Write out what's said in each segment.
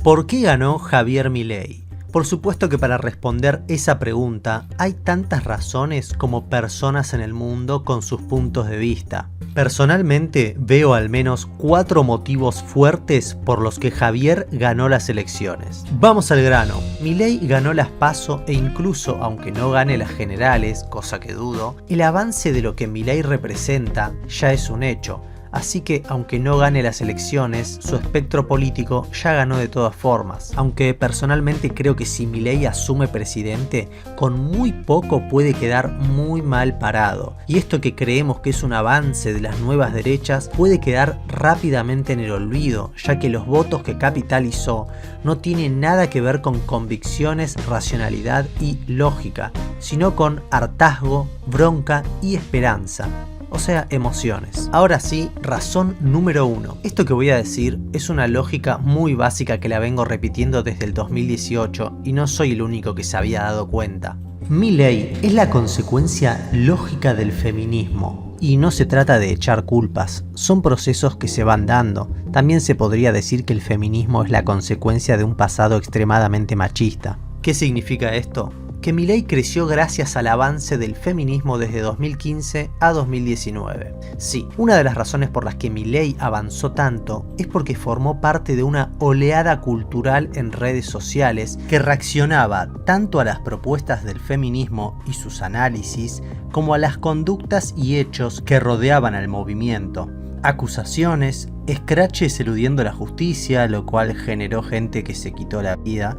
¿Por qué ganó Javier Milei? Por supuesto que para responder esa pregunta hay tantas razones como personas en el mundo con sus puntos de vista. Personalmente veo al menos 4 motivos fuertes por los que Javier ganó las elecciones. Vamos al grano. Milei ganó las PASO e incluso, aunque no gane las generales, cosa que dudo, el avance de lo que Milei representa ya es un hecho. Así que, aunque no gane las elecciones, su espectro político ya ganó de todas formas. Aunque personalmente creo que si Milei asume presidente, con muy poco puede quedar muy mal parado. Y esto que creemos que es un avance de las nuevas derechas puede quedar rápidamente en el olvido, ya que los votos que capitalizó no tienen nada que ver con convicciones, racionalidad y lógica, sino con hartazgo, bronca y esperanza. O sea, emociones. Ahora sí, razón número 1. Esto que voy a decir es una lógica muy básica que la vengo repitiendo desde el 2018 y no soy el único que se había dado cuenta. Milei es la consecuencia lógica del feminismo. Y no se trata de echar culpas, son procesos que se van dando. También se podría decir que el feminismo es la consecuencia de un pasado extremadamente machista. ¿Qué significa esto? Que Milei creció gracias al avance del feminismo desde 2015 a 2019. Sí, una de las razones por las que Milei avanzó tanto es porque formó parte de una oleada cultural en redes sociales que reaccionaba tanto a las propuestas del feminismo y sus análisis como a las conductas y hechos que rodeaban al movimiento. Acusaciones, escraches eludiendo la justicia, lo cual generó gente que se quitó la vida,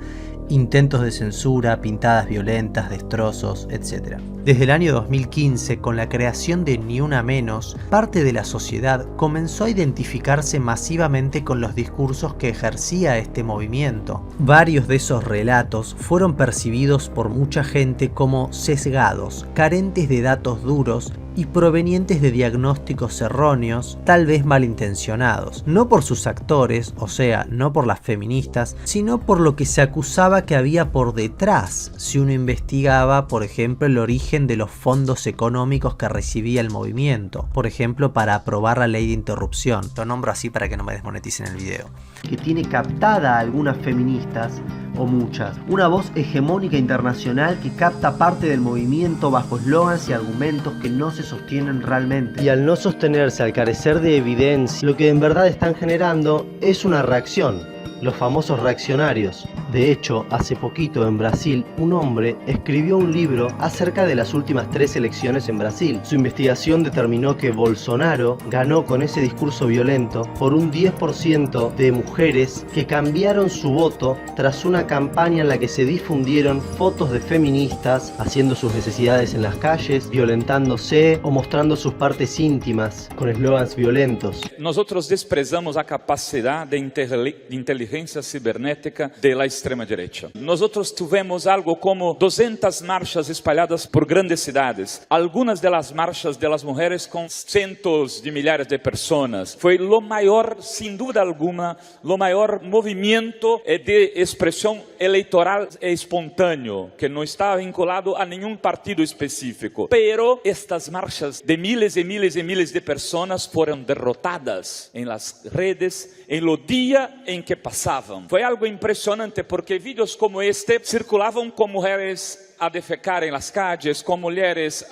intentos de censura, pintadas violentas, destrozos, etc. Desde el año 2015, con la creación de Ni Una Menos, parte de la sociedad comenzó a identificarse masivamente con los discursos que ejercía este movimiento. Varios de esos relatos fueron percibidos por mucha gente como sesgados, carentes de datos duros y provenientes de diagnósticos erróneos, tal vez malintencionados, no por sus actores, o sea, no por las feministas, sino por lo que se acusaba que había por detrás si uno investigaba, por ejemplo, el origen de los fondos económicos que recibía el movimiento, por ejemplo, para aprobar la ley de interrupción. Lo nombro así para que no me desmoneticen el video. Que tiene captada a algunas feministas, o muchas, una voz hegemónica internacional que capta parte del movimiento bajo eslogans y argumentos que no se sostienen realmente. Y al no sostenerse, al carecer de evidencia, lo que en verdad están generando es una reacción, los famosos reaccionarios. De hecho, hace poquito en Brasil, un hombre escribió un libro acerca de las últimas 3 elecciones en Brasil. Su investigación determinó que Bolsonaro ganó con ese discurso violento por un 10% de mujeres que cambiaron su voto tras una campaña en la que se difundieron fotos de feministas haciendo sus necesidades en las calles, violentándose o mostrando sus partes íntimas con eslogans violentos. Nosotros desprezamos a capacidad de inteligencia cibernética de la extrema derecha. Nosotros tuvimos algo como 200 marchas espalhadas por grandes ciudades. Algunas de las marchas de las mujeres con cientos de millares de personas. Fue lo mayor, sin duda alguna, lo mayor movimiento de expresión electoral espontáneo, que no estaba vinculado a ningún partido específico. Pero estas marchas de miles y miles y miles de personas fueron derrotadas en las redes en los días en que pasaban. Fue algo impresionante porque vídeos como este circulaban con mujeres a defecar en las calles, con mujeres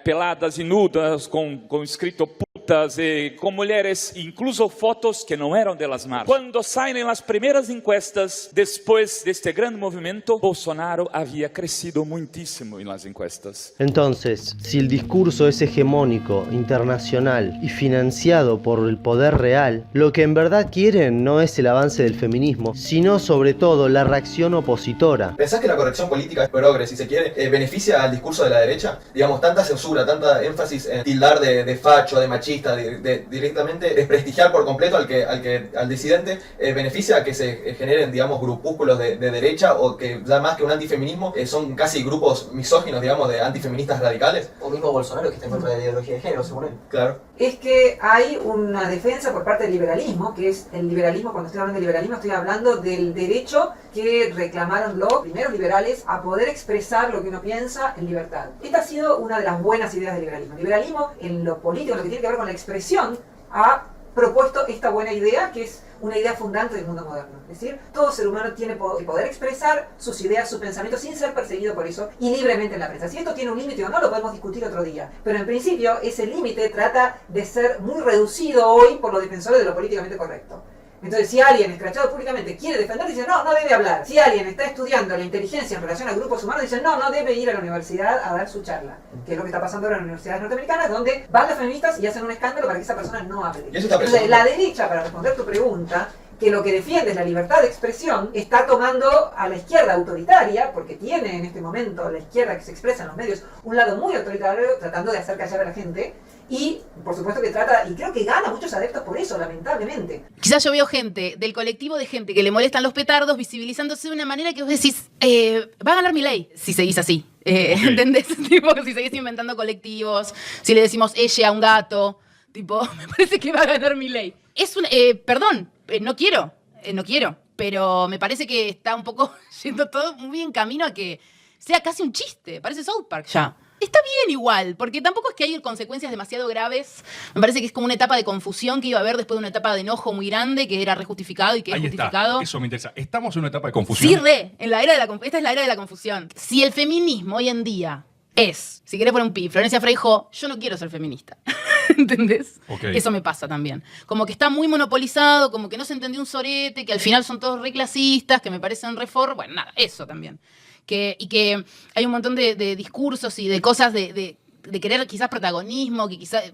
peladas y nudas, con escrito putas, con mujeres, incluso fotos que no eran de las marchas. Cuando salen las primeras encuestas, después de este gran movimiento, Bolsonaro había crecido muchísimo en las encuestas. Entonces, si el discurso es hegemónico, internacional y financiado por el poder real, lo que en verdad quieren no es el avance del feminismo, sino sobre todo la reacción opositora. ¿Pensás que la corrección política es progre, si se quiere, beneficia al discurso de la derecha? Digamos, tanta censura, tanta énfasis en tildar de facho, de machista, de directamente desprestigiar por completo al disidente, beneficia a que se generen, digamos, grupúsculos de derecha, o que ya más que un antifeminismo, son casi grupos misóginos, digamos, de antifeministas radicales. O mismo Bolsonaro, que está en contra de la ideología de género, según él. Claro. Es que hay una defensa por parte del liberalismo, que es el liberalismo. Cuando estoy hablando de liberalismo, estoy hablando del derecho que reclamaron los primeros liberales a poder expresar lo que uno piensa en libertad. Esta ha sido una de las buenas ideas del liberalismo. El liberalismo, en lo político, en lo que tiene que ver con la expresión, ha propuesto esta buena idea, que es una idea fundante del mundo moderno. Es decir, todo ser humano tiene que poder expresar sus ideas, su pensamiento, sin ser perseguido por eso y libremente en la prensa. Si esto tiene un límite o no, lo podemos discutir otro día. Pero en principio, ese límite trata de ser muy reducido hoy por los defensores de lo políticamente correcto. Entonces, si alguien escrachado públicamente quiere defender, dice no, no debe hablar. Si alguien está estudiando la inteligencia en relación a grupos humanos, dice no, no debe ir a la universidad a dar su charla. Que es lo que está pasando ahora en las universidades norteamericanas, donde van las feministas y hacen un escándalo para que esa persona no hable. Entonces, la derecha, para responder tu pregunta, que lo que defiende es la libertad de expresión, está tomando a la izquierda autoritaria, porque tiene en este momento la izquierda que se expresa en los medios un lado muy autoritario, tratando de hacer callar a la gente, y por supuesto que trata, y creo que gana muchos adeptos por eso, lamentablemente. Quizás yo veo gente del colectivo de gente que le molestan los petardos visibilizándose de una manera que vos decís, va a ganar Milei, si seguís así. Okay. ¿Entendés? Tipo, si seguís inventando colectivos, si le decimos ella a un gato, tipo, me parece que va a ganar Milei. Es un, perdón, no quiero, pero me parece que está un poco yendo todo muy en camino a que sea casi un chiste, parece South Park ya. Está bien igual, porque tampoco es que haya consecuencias demasiado graves. Me parece que es como una etapa de confusión que iba a haber después de una etapa de enojo muy grande, que era rejustificado y que es justificado. Eso me interesa. ¿Estamos en una etapa de confusión? Sí, esta es la era de la confusión. Si el feminismo hoy en día es, si querés poner un pi, Florencia Frejó, yo no quiero ser feminista. ¿Entendés? Okay. Eso me pasa también. Como que está muy monopolizado, como que no se entendió un sorete, que al final son todos reclasistas, que me parecen bueno, nada, eso también. Y que hay un montón de discursos y de cosas de querer quizás protagonismo,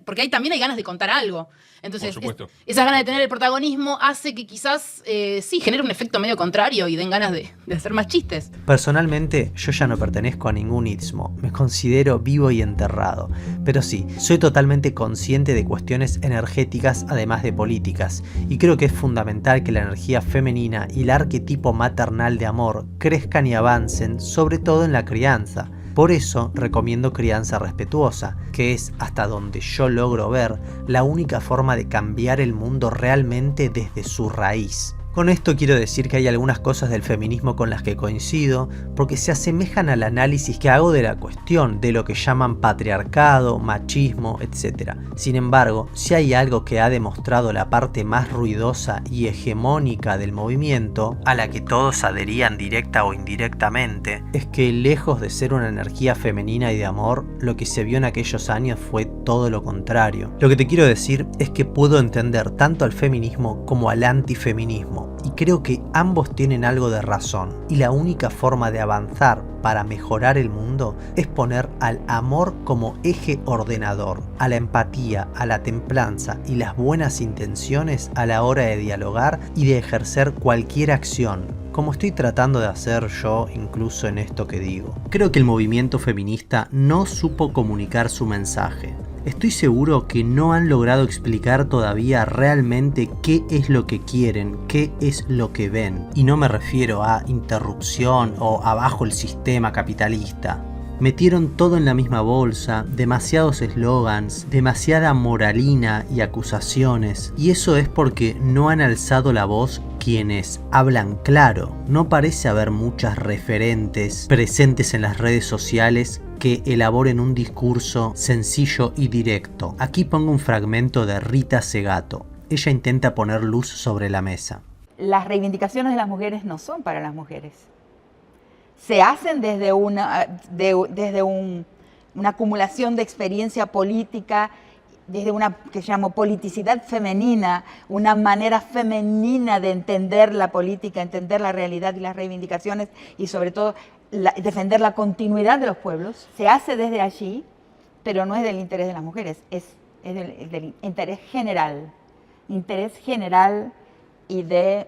porque ahí también hay ganas de contar algo. Entonces, esa ganas de tener el protagonismo hace que quizás sí genere un efecto medio contrario y den ganas de hacer más chistes. Personalmente, yo ya no pertenezco a ningún istmo, me considero vivo y enterrado. Pero sí, soy totalmente consciente de cuestiones energéticas además de políticas, y creo que es fundamental que la energía femenina y el arquetipo maternal de amor crezcan y avancen, sobre todo en la crianza. Por eso recomiendo crianza respetuosa, que es, hasta donde yo logro ver, la única forma de cambiar el mundo realmente desde su raíz. Con esto quiero decir que hay algunas cosas del feminismo con las que coincido, porque se asemejan al análisis que hago de la cuestión, de lo que llaman patriarcado, machismo, etc. Sin embargo, si hay algo que ha demostrado la parte más ruidosa y hegemónica del movimiento, a la que todos adherían directa o indirectamente, es que lejos de ser una energía femenina y de amor, lo que se vio en aquellos años fue todo lo contrario. Lo que te quiero decir es que puedo entender tanto al feminismo como al antifeminismo, y creo que ambos tienen algo de razón, y la única forma de avanzar para mejorar el mundo es poner al amor como eje ordenador, a la empatía, a la templanza y las buenas intenciones a la hora de dialogar y de ejercer cualquier acción, como estoy tratando de hacer yo incluso en esto que digo. Creo que el movimiento feminista no supo comunicar su mensaje. Estoy seguro que no han logrado explicar todavía realmente qué es lo que quieren, qué es lo que ven. Y no me refiero a interrupción o abajo el sistema capitalista. Metieron todo en la misma bolsa, demasiados eslogans, demasiada moralina y acusaciones. Y eso es porque no han alzado la voz quienes hablan claro. No parece haber muchas referentes presentes en las redes sociales que elaboren un discurso sencillo y directo. Aquí pongo un fragmento de Rita Segato. Ella intenta poner luz sobre la mesa. Las reivindicaciones de las mujeres no son para las mujeres. Se hacen desde una acumulación de experiencia política, desde una que llamo politicidad femenina, una manera femenina de entender la política, entender la realidad y las reivindicaciones y sobre todo defender la continuidad de los pueblos. Se hace desde allí, pero no es del interés de las mujeres, es del interés general y de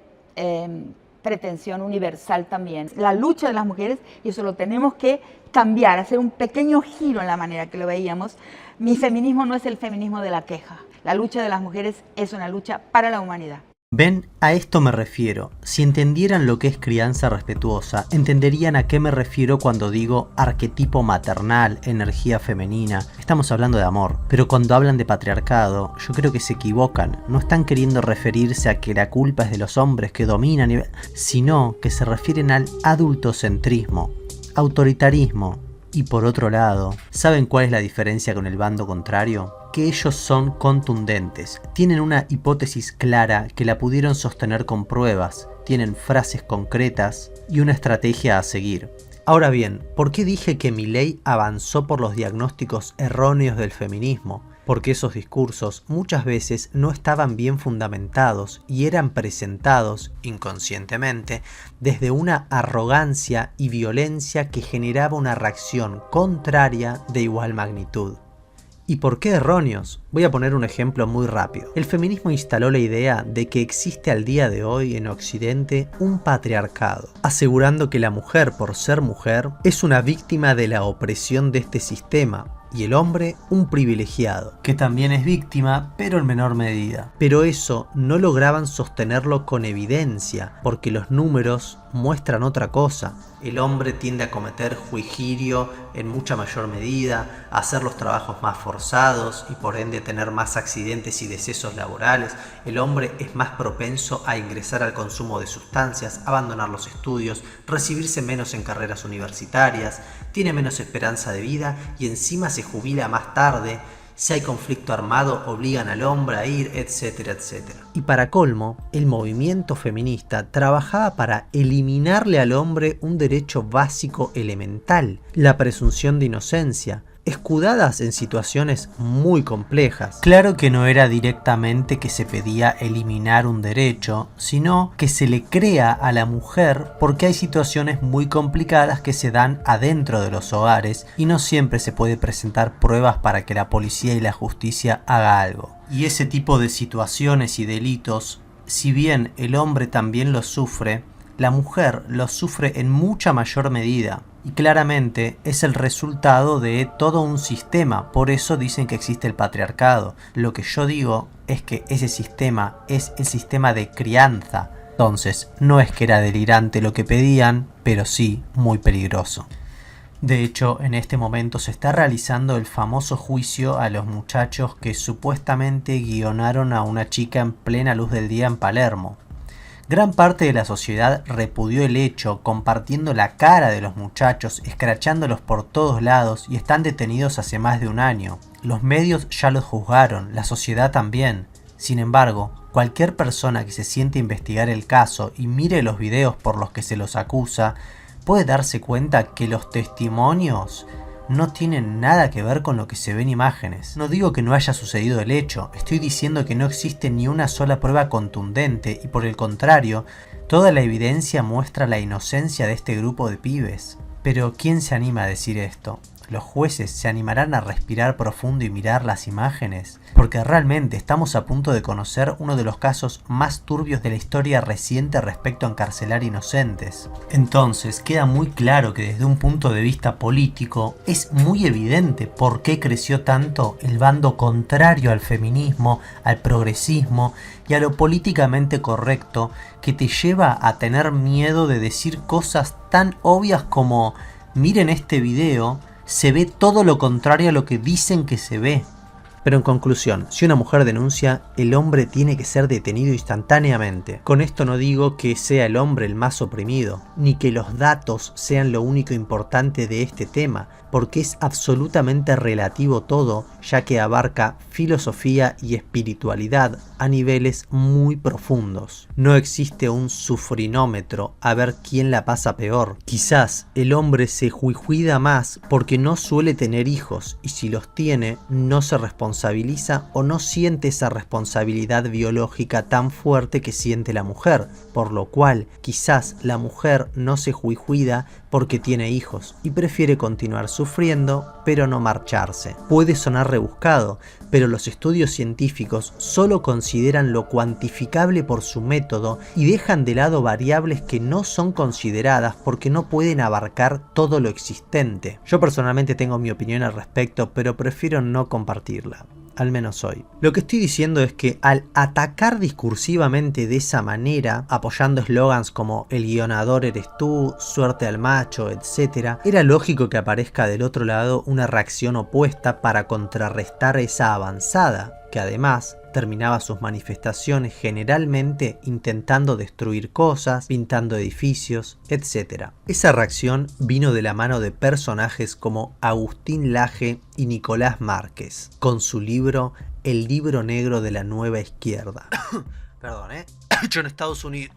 pretensión universal también. La lucha de las mujeres, y eso lo tenemos que cambiar, hacer un pequeño giro en la manera que lo veíamos. Mi feminismo no es el feminismo de la queja. La lucha de las mujeres es una lucha para la humanidad. ¿Ven? A esto me refiero. Si entendieran lo que es crianza respetuosa, entenderían a qué me refiero cuando digo arquetipo maternal, energía femenina. Estamos hablando de amor. Pero cuando hablan de patriarcado, yo creo que se equivocan. No están queriendo referirse a que la culpa es de los hombres que dominan, sino que se refieren al adultocentrismo, autoritarismo. Y por otro lado, ¿saben cuál es la diferencia con el bando contrario? que ellos son contundentes, tienen una hipótesis clara que la pudieron sostener con pruebas, tienen frases concretas y una estrategia a seguir. Ahora bien, ¿por qué dije que Milei avanzó por los diagnósticos erróneos del feminismo? Porque esos discursos muchas veces no estaban bien fundamentados y eran presentados, inconscientemente, desde una arrogancia y violencia que generaba una reacción contraria de igual magnitud. ¿Y por qué erróneos? Voy a poner un ejemplo muy rápido. El feminismo instaló la idea de que existe al día de hoy en Occidente un patriarcado, asegurando que la mujer, por ser mujer, es una víctima de la opresión de este sistema, y el hombre un privilegiado, que también es víctima, pero en menor medida. Pero eso no lograban sostenerlo con evidencia, porque los números muestran otra cosa. El hombre tiende a cometer juigirio en mucha mayor medida, a hacer los trabajos más forzados y por ende tener más accidentes y decesos laborales. El hombre es más propenso a ingresar al consumo de sustancias, abandonar los estudios, recibirse menos en carreras universitarias, tiene menos esperanza de vida y encima se jubila más tarde. Si hay conflicto armado, obligan al hombre a ir, etcétera, etcétera. Y para colmo, el movimiento feminista trabajaba para eliminarle al hombre un derecho básico elemental, la presunción de inocencia, escudadas en situaciones muy complejas. Claro que no era directamente que se pedía eliminar un derecho, sino que se le crea a la mujer porque hay situaciones muy complicadas que se dan adentro de los hogares y no siempre se puede presentar pruebas para que la policía y la justicia haga algo. Y ese tipo de situaciones y delitos, si bien el hombre también los sufre, la mujer los sufre en mucha mayor medida. Y claramente es el resultado de todo un sistema, por eso dicen que existe el patriarcado. Lo que yo digo es que ese sistema es el sistema de crianza. Entonces, no es que era delirante lo que pedían, pero sí muy peligroso. De hecho, en este momento se está realizando el famoso juicio a los muchachos que supuestamente guionaron a una chica en plena luz del día en Palermo. Gran parte de la sociedad repudió el hecho, compartiendo la cara de los muchachos, escrachándolos por todos lados y están detenidos hace más de un año. Los medios ya los juzgaron, la sociedad también. Sin embargo, cualquier persona que se siente a investigar el caso y mire los videos por los que se los acusa, puede darse cuenta que los testimonios no tienen nada que ver con lo que se ve en imágenes. No digo que no haya sucedido el hecho, estoy diciendo que no existe ni una sola prueba contundente y por el contrario, toda la evidencia muestra la inocencia de este grupo de pibes. Pero ¿quién se anima a decir esto? ¿Los jueces se animarán a respirar profundo y mirar las imágenes? Porque realmente estamos a punto de conocer uno de los casos más turbios de la historia reciente respecto a encarcelar inocentes. Entonces queda muy claro que desde un punto de vista político es muy evidente por qué creció tanto el bando contrario al feminismo, al progresismo y a lo políticamente correcto, que te lleva a tener miedo de decir cosas tan obvias como miren este video, se ve todo lo contrario a lo que dicen que se ve. Pero en conclusión, si una mujer denuncia, el hombre tiene que ser detenido instantáneamente. Con esto no digo que sea el hombre el más oprimido, ni que los datos sean lo único importante de este tema, porque es absolutamente relativo todo, ya que abarca filosofía y espiritualidad a niveles muy profundos. No existe un sufrinómetro a ver quién la pasa peor. Quizás el hombre se juijuida más porque no suele tener hijos, y si los tiene, no se responsabiliza o no siente esa responsabilidad biológica tan fuerte que siente la mujer, por lo cual quizás la mujer no se juijuida porque tiene hijos y prefiere continuar sufriendo pero no marcharse. Puede sonar rebuscado, pero los estudios científicos solo consideran lo cuantificable por su método y dejan de lado variables que no son consideradas porque no pueden abarcar todo lo existente. Yo personalmente tengo mi opinión al respecto, pero prefiero no compartirla. Al menos hoy. Lo que estoy diciendo es que al atacar discursivamente de esa manera, apoyando eslogans como el guionador eres tú, suerte al macho, etc., era lógico que aparezca del otro lado una reacción opuesta para contrarrestar esa avanzada, que además terminaba sus manifestaciones generalmente intentando destruir cosas, pintando edificios, etc. Esa reacción vino de la mano de personajes como Agustín Laje y Nicolás Márquez, con su libro El libro negro de la nueva izquierda. Perdón, hecho en Estados Unidos.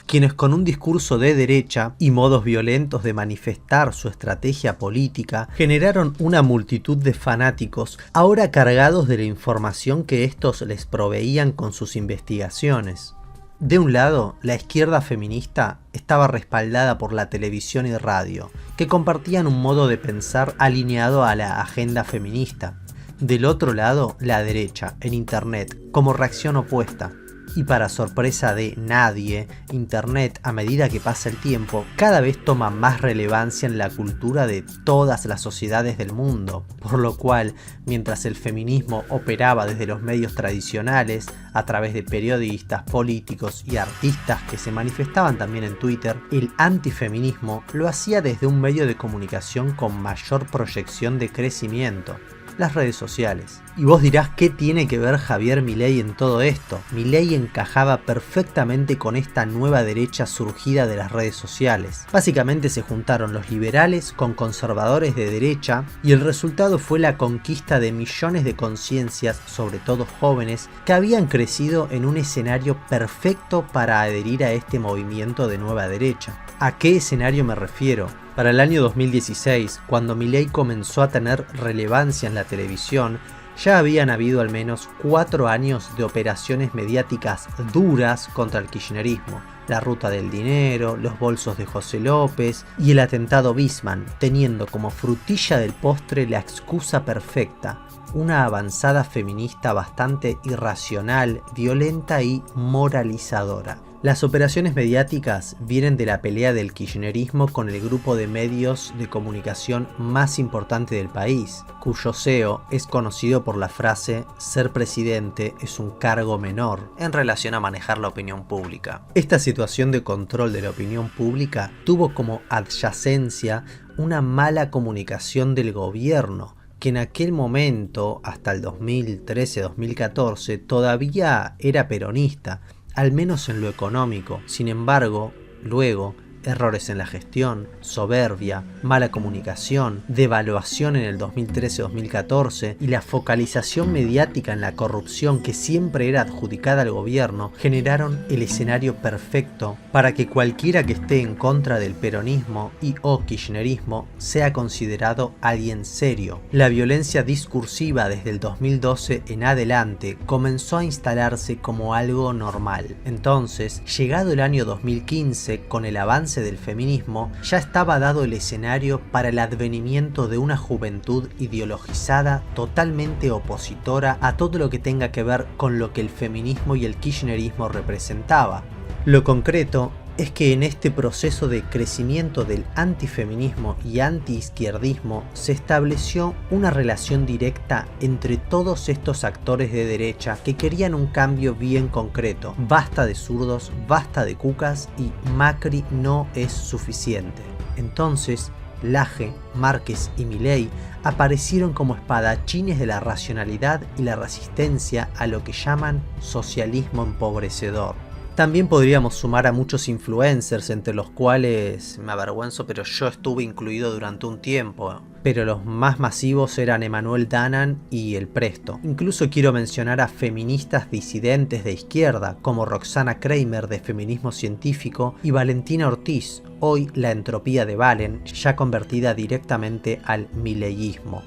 Quienes con un discurso de derecha y modos violentos de manifestar su estrategia política generaron una multitud de fanáticos ahora cargados de la información que estos les proveían con sus investigaciones. De un lado, la izquierda feminista estaba respaldada por la televisión y radio, que compartían un modo de pensar alineado a la agenda feminista. Del otro lado, la derecha, en Internet, como reacción opuesta. Y para sorpresa de nadie, Internet, a medida que pasa el tiempo, cada vez toma más relevancia en la cultura de todas las sociedades del mundo, por lo cual, mientras el feminismo operaba desde los medios tradicionales, a través de periodistas, políticos y artistas que se manifestaban también en Twitter, el antifeminismo lo hacía desde un medio de comunicación con mayor proyección de crecimiento: las redes sociales. Y vos dirás, ¿qué tiene que ver Javier Milei en todo esto? Milei encajaba perfectamente con esta nueva derecha surgida de las redes sociales. Básicamente se juntaron los liberales con conservadores de derecha y el resultado fue la conquista de millones de conciencias, sobre todo jóvenes, que habían crecido en un escenario perfecto para adherir a este movimiento de nueva derecha. ¿A qué escenario me refiero? Para el año 2016, cuando Milei comenzó a tener relevancia en la televisión, ya habían habido al menos 4 años de operaciones mediáticas duras contra el kirchnerismo. La ruta del dinero, los bolsos de José López y el atentado Bisman, teniendo como frutilla del postre la excusa perfecta: una avanzada feminista bastante irracional, violenta y moralizadora. Las operaciones mediáticas vienen de la pelea del kirchnerismo con el grupo de medios de comunicación más importante del país, cuyo CEO es conocido por la frase "ser presidente es un cargo menor" en relación a manejar la opinión pública. Esta situación de control de la opinión pública tuvo como adyacencia una mala comunicación del gobierno, que en aquel momento, hasta el 2013-2014, todavía era peronista, al menos en lo económico. Sin embargo, luego, errores en la gestión, soberbia, mala comunicación, devaluación en el 2013-2014 y la focalización mediática en la corrupción que siempre era adjudicada al gobierno generaron el escenario perfecto para que cualquiera que esté en contra del peronismo y o kirchnerismo sea considerado alguien serio. La violencia discursiva desde el 2012 en adelante comenzó a instalarse como algo normal. Entonces, llegado el año 2015, con el avance del feminismo, ya estaba dado el escenario para el advenimiento de una juventud ideologizada totalmente opositora a todo lo que tenga que ver con lo que el feminismo y el kirchnerismo representaba. Lo concreto es que en este proceso de crecimiento del antifeminismo y antiizquierdismo se estableció una relación directa entre todos estos actores de derecha que querían un cambio bien concreto: basta de zurdos, basta de cucas y Macri no es suficiente. Entonces, Laje, Márquez y Milei aparecieron como espadachines de la racionalidad y la resistencia a lo que llaman socialismo empobrecedor. También podríamos sumar a muchos influencers, entre los cuales, me avergüenzo, pero yo estuve incluido durante un tiempo. Pero los más masivos eran Emanuel Danan y El Presto. Incluso quiero mencionar a feministas disidentes de izquierda, como Roxana Kramer de Feminismo Científico y Valentina Ortiz, hoy la entropía de Valen, ya convertida directamente al mileísmo.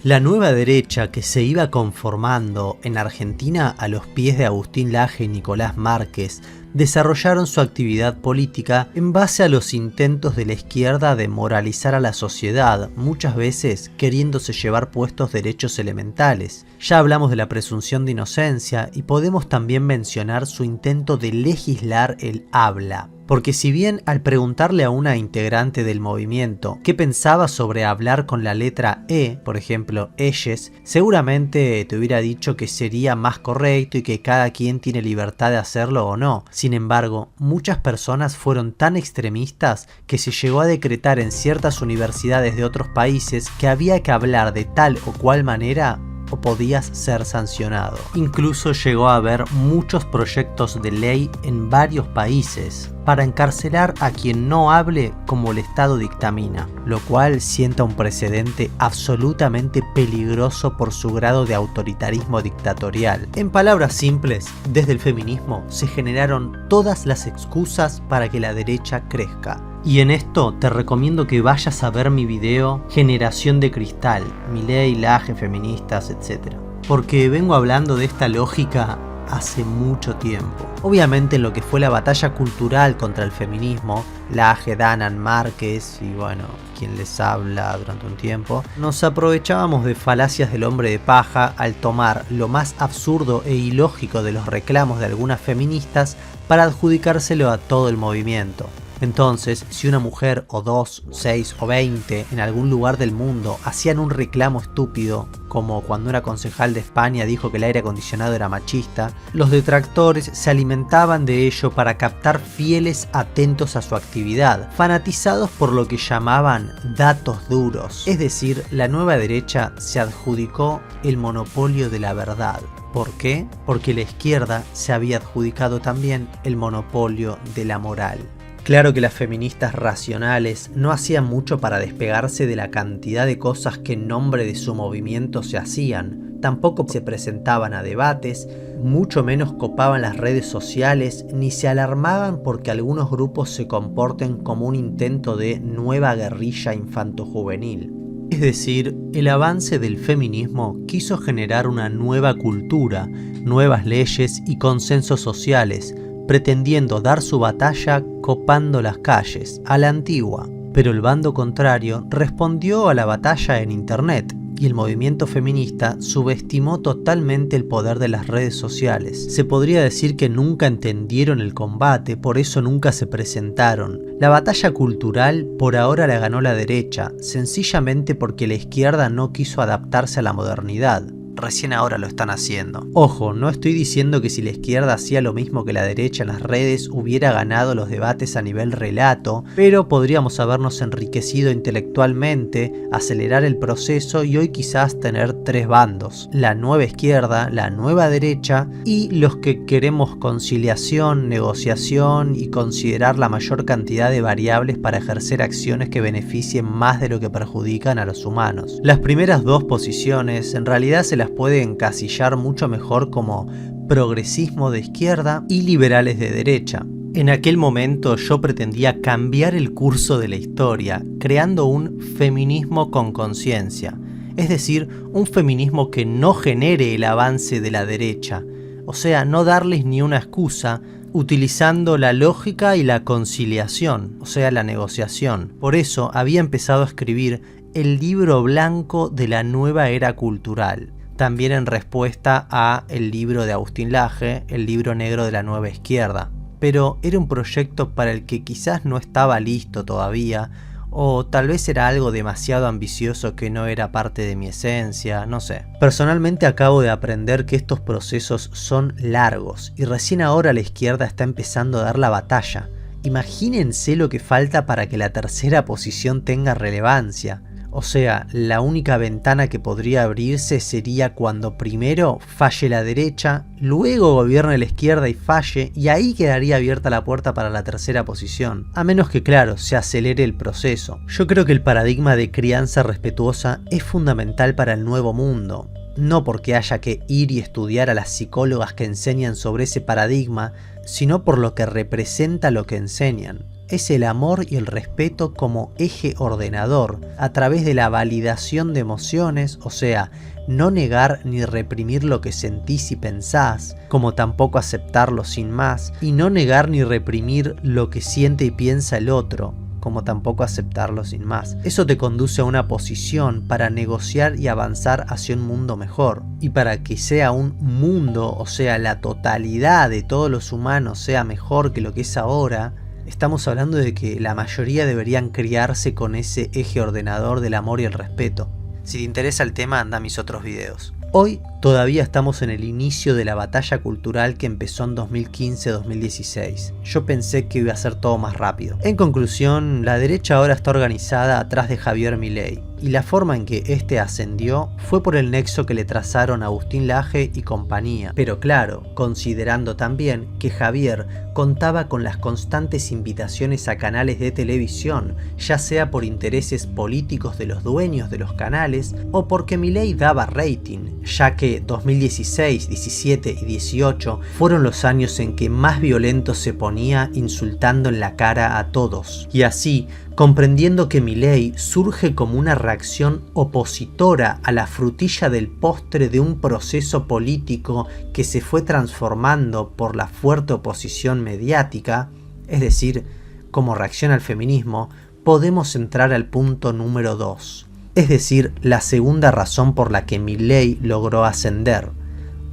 La nueva derecha que se iba conformando en Argentina a los pies de Agustín Laje y Nicolás Márquez desarrollaron su actividad política en base a los intentos de la izquierda de moralizar a la sociedad, muchas veces queriéndose llevar puestos derechos elementales. Ya hablamos de la presunción de inocencia y podemos también mencionar su intento de legislar el habla. Porque si bien al preguntarle a una integrante del movimiento qué pensaba sobre hablar con la letra E, por ejemplo, ellas, seguramente te hubiera dicho que sería más correcto y que cada quien tiene libertad de hacerlo o no. Sin embargo, muchas personas fueron tan extremistas que se llegó a decretar en ciertas universidades de otros países que había que hablar de tal o cual manera o podías ser sancionado. Incluso llegó a haber muchos proyectos de ley en varios países para encarcelar a quien no hable como el Estado dictamina, lo cual sienta un precedente absolutamente peligroso por su grado de autoritarismo dictatorial. En palabras simples, desde el feminismo se generaron todas las excusas para que la derecha crezca. Y en esto te recomiendo que vayas a ver mi video Generación de Cristal, Milei, Laje, feministas, etc. Porque vengo hablando de esta lógica hace mucho tiempo. Obviamente en lo que fue la batalla cultural contra el feminismo, Laje, Danan, Márquez y bueno, quien les habla durante un tiempo, nos aprovechábamos de falacias del hombre de paja al tomar lo más absurdo e ilógico de los reclamos de algunas feministas para adjudicárselo a todo el movimiento. Entonces, si una mujer o 2, 6 o 20 en algún lugar del mundo hacían un reclamo estúpido, como cuando una concejal de España dijo que el aire acondicionado era machista, los detractores se alimentaban de ello para captar fieles atentos a su actividad, fanatizados por lo que llamaban datos duros. Es decir, la nueva derecha se adjudicó el monopolio de la verdad. ¿Por qué? Porque la izquierda se había adjudicado también el monopolio de la moral. Claro que las feministas racionales no hacían mucho para despegarse de la cantidad de cosas que en nombre de su movimiento se hacían. Tampoco se presentaban a debates, mucho menos copaban las redes sociales, ni se alarmaban porque algunos grupos se comporten como un intento de nueva guerrilla infantojuvenil. Es decir, el avance del feminismo quiso generar una nueva cultura, nuevas leyes y consensos sociales, pretendiendo dar su batalla copando las calles, a la antigua. Pero el bando contrario respondió a la batalla en internet, y el movimiento feminista subestimó totalmente el poder de las redes sociales. Se podría decir que nunca entendieron el combate, por eso nunca se presentaron. La batalla cultural por ahora la ganó la derecha, sencillamente porque la izquierda no quiso adaptarse a la modernidad. Recién ahora lo están haciendo. Ojo, no estoy diciendo que si la izquierda hacía lo mismo que la derecha en las redes hubiera ganado los debates a nivel relato, pero podríamos habernos enriquecido intelectualmente, acelerar el proceso y hoy quizás tener 3 bandos: la nueva izquierda, la nueva derecha y los que queremos conciliación, negociación y considerar la mayor cantidad de variables para ejercer acciones que beneficien más de lo que perjudican a los humanos. Las primeras 2 posiciones en realidad se las puede encasillar mucho mejor como progresismo de izquierda y liberales de derecha. En aquel momento yo pretendía cambiar el curso de la historia, creando un feminismo con conciencia, es decir, un feminismo que no genere el avance de la derecha, o sea, no darles ni una excusa, utilizando la lógica y la conciliación, o sea, la negociación. Por eso había empezado a escribir el libro blanco de la nueva era cultural, también en respuesta a el libro de Agustín Laje, el libro negro de la nueva izquierda. Pero era un proyecto para el que quizás no estaba listo todavía, o tal vez era algo demasiado ambicioso que no era parte de mi esencia, no sé. Personalmente acabo de aprender que estos procesos son largos y recién ahora la izquierda está empezando a dar la batalla. Imagínense lo que falta para que la tercera posición tenga relevancia. O sea, la única ventana que podría abrirse sería cuando primero falle la derecha, luego gobierne la izquierda y falle, y ahí quedaría abierta la puerta para la tercera posición. A menos que, claro, se acelere el proceso. Yo creo que el paradigma de crianza respetuosa es fundamental para el nuevo mundo. No porque haya que ir y estudiar a las psicólogas que enseñan sobre ese paradigma, sino por lo que representa lo que enseñan. Es el amor y el respeto como eje ordenador, a través de la validación de emociones, o sea, no negar ni reprimir lo que sentís y pensás, como tampoco aceptarlo sin más, y no negar ni reprimir lo que siente y piensa el otro, como tampoco aceptarlo sin más. Eso te conduce a una posición para negociar y avanzar hacia un mundo mejor. Y para que sea un mundo, o sea, la totalidad de todos los humanos sea mejor que lo que es ahora, estamos hablando de que la mayoría deberían criarse con ese eje ordenador del amor y el respeto. Si te interesa el tema, anda a mis otros videos. Hoy Todavía estamos en el inicio de la batalla cultural que empezó en 2015-2016. Yo pensé que iba a ser todo más rápido. En conclusión, la derecha ahora está organizada atrás de Javier Milei, y la forma en que este ascendió fue por el nexo que le trazaron Agustín Laje y compañía. Pero claro, considerando también que Javier contaba con las constantes invitaciones a canales de televisión, ya sea por intereses políticos de los dueños de los canales o porque Milei daba rating, ya que 2016, 17 y 18 fueron los años en que más violento se ponía insultando en la cara a todos. Y así, comprendiendo que Milei surge como una reacción opositora a la frutilla del postre de un proceso político que se fue transformando por la fuerte oposición mediática, es decir, como reacción al feminismo, podemos entrar al punto número 2, es decir, la segunda razón por la que Milei logró ascender: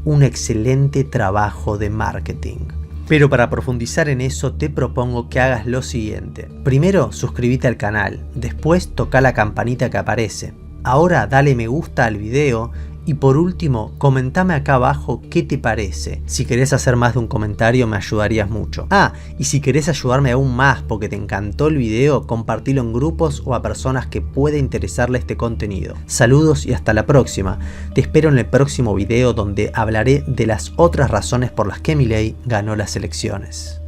un excelente trabajo de marketing. Pero para profundizar en eso te propongo que hagas lo siguiente. Primero, suscríbete al canal, después toca la campanita que aparece. Ahora dale me gusta al video y por último, comentame acá abajo qué te parece. Si querés hacer más de un comentario me ayudarías mucho. Y si querés ayudarme aún más porque te encantó el video, compartilo en grupos o a personas que pueda interesarle este contenido. Saludos y hasta la próxima. Te espero en el próximo video donde hablaré de las otras razones por las que Milei ganó las elecciones.